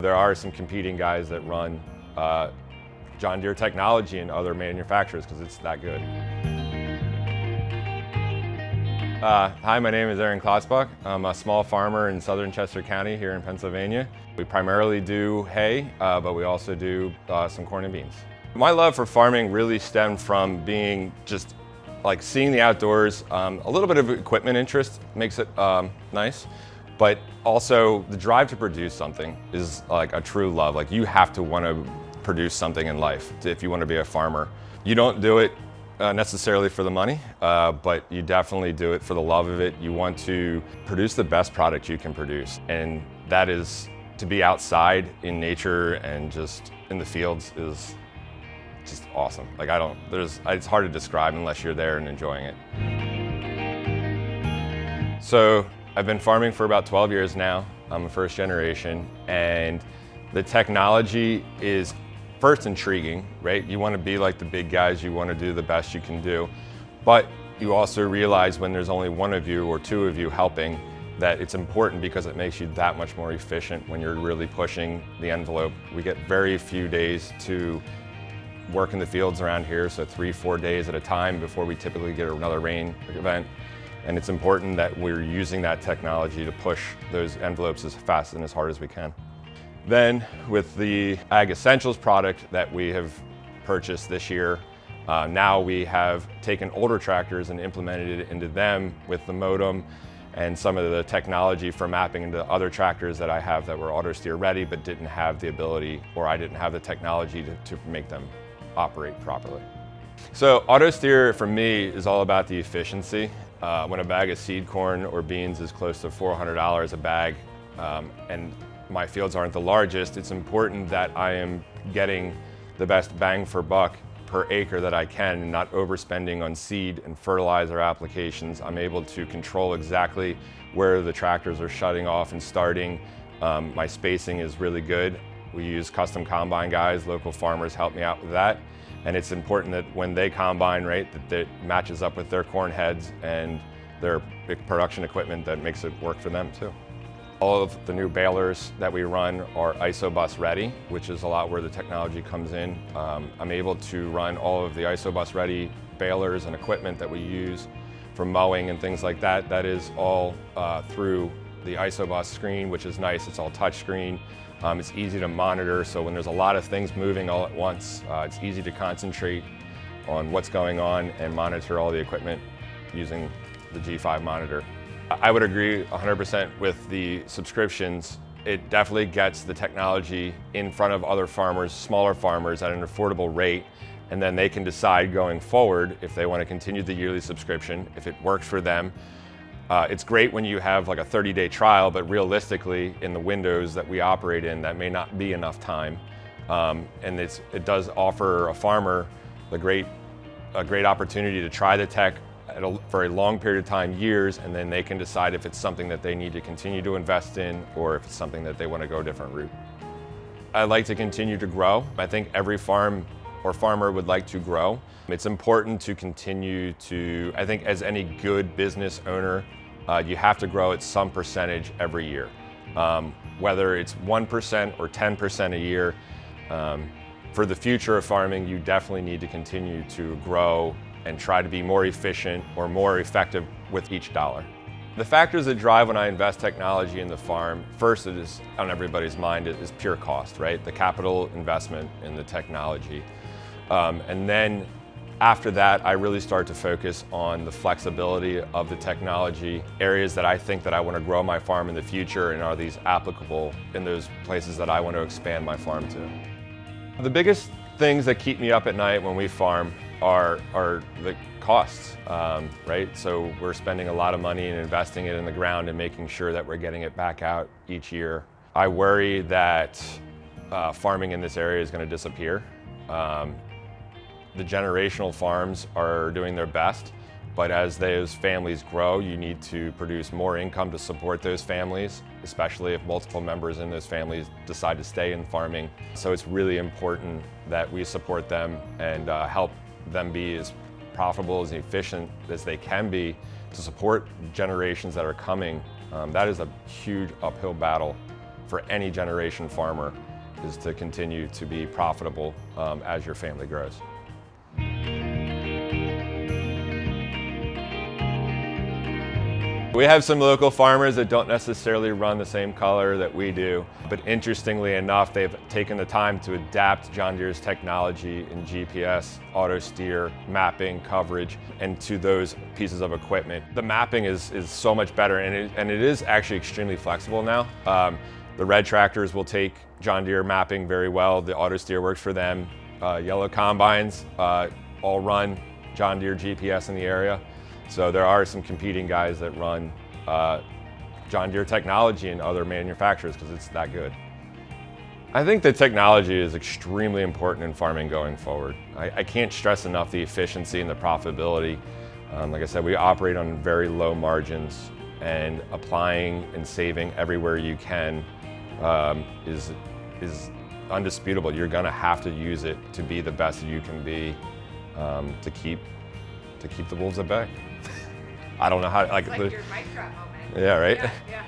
There are some competing guys that run John Deere technology and other manufacturers because it's that good. Hi, my name is Erin Klotzbach. I'm a small farmer in southern Chester County here in Pennsylvania. We primarily do hay, but we also do some corn and beans. My love for farming really stemmed from being just like seeing the outdoors. A little bit of equipment interest makes it nice, but also the drive to produce something is like a true love. Like you have to want to produce something in life if you want to be a farmer. You don't do it necessarily for the money, but you definitely do it for the love of it. You want to produce the best product you can produce, and that is to be outside in nature and just in the fields is just awesome. Like it's hard to describe unless you're there and enjoying it. So I've been farming for about 12 years now. I'm a first generation, and the technology is first intriguing, right? You want to be like the big guys, you want to do the best you can do, but you also realize when there's only one of you or two of you helping that it's important because it makes you that much more efficient when you're really pushing the envelope. We get very few days to work in the fields around here, so 3-4 days at a time before we typically get another rain event. And it's important that we're using that technology to push those envelopes as fast and as hard as we can. Then with the Ag Essentials product that we have purchased this year, now we have taken older tractors and implemented it into them with the modem and some of the technology for mapping into other tractors that I have that were auto steer ready but didn't have the ability, or I didn't have the technology to make them operate properly. So auto steer for me is all about the efficiency. When a bag of seed corn or beans is close to $400 a bag, and my fields aren't the largest, it's important that I am getting the best bang for buck per acre that I can and not overspending on seed and fertilizer applications. I'm able to control exactly where the tractors are shutting off and starting. My spacing is really good. We use custom combine guys, local farmers help me out with that. And it's important that when they combine, right, that it matches up with their corn heads and their production equipment that makes it work for them too. All of the new balers that we run are ISOBUS ready, which is a lot where the technology comes in. I'm able to run all of the ISOBUS ready balers and equipment that we use for mowing and things like that. That is all through the ISOBUS screen, which is nice. It's all touch screen. It's easy to monitor, so when there's a lot of things moving all at once, it's easy to concentrate on what's going on and monitor all the equipment using the G5 monitor. I would agree 100% with the subscriptions. It definitely gets the technology in front of other farmers, smaller farmers, at an affordable rate, and then they can decide going forward if they want to continue the yearly subscription, if it works for them. It's great when you have like a 30-day trial, but realistically, in the windows that we operate in, that may not be enough time. And it does offer a farmer a great opportunity to try the tech for a long period of time, years, and then they can decide if it's something that they need to continue to invest in or if it's something that they want to go a different route. I'd like to continue to grow. I think every farm or farmer would like to grow. It's important to continue to, I think as any good business owner, you have to grow at some percentage every year. Whether it's 1% or 10% a year, for the future of farming, you definitely need to continue to grow and try to be more efficient or more effective with each dollar. The factors that drive when I invest technology in the farm, first it is on everybody's mind, is pure cost, right? The capital investment in the technology. And then after that, I really start to focus on the flexibility of the technology, areas that I think that I want to grow my farm in the future, and are these applicable in those places that I want to expand my farm to. The biggest things that keep me up at night when we farm are the costs, right? So we're spending a lot of money and investing it in the ground and making sure that we're getting it back out each year. I worry that farming in this area is going to disappear. The generational farms are doing their best, but as those families grow, you need to produce more income to support those families, especially if multiple members in those families decide to stay in farming. So it's really important that we support them and help them be as profitable, as efficient as they can be to support generations that are coming. That is a huge uphill battle for any generation farmer is to continue to be profitable as your family grows. We have some local farmers that don't necessarily run the same color that we do, but interestingly enough, they've taken the time to adapt John Deere's technology in GPS, auto steer, mapping, coverage, and to those pieces of equipment. The mapping is so much better, and it is actually extremely flexible now. The red tractors will take John Deere mapping very well. The auto steer works for them. Yellow combines all run John Deere GPS in the area. So there are some competing guys that run John Deere technology and other manufacturers because it's that good. I think the technology is extremely important in farming going forward. I can't stress enough the efficiency and the profitability. Like I said, we operate on very low margins, and applying and saving everywhere you can is undisputable. You're gonna have to use it to be the best you can be to keep the wolves at bay. I don't know how, like your mic drop moment. Yeah, right? Yeah.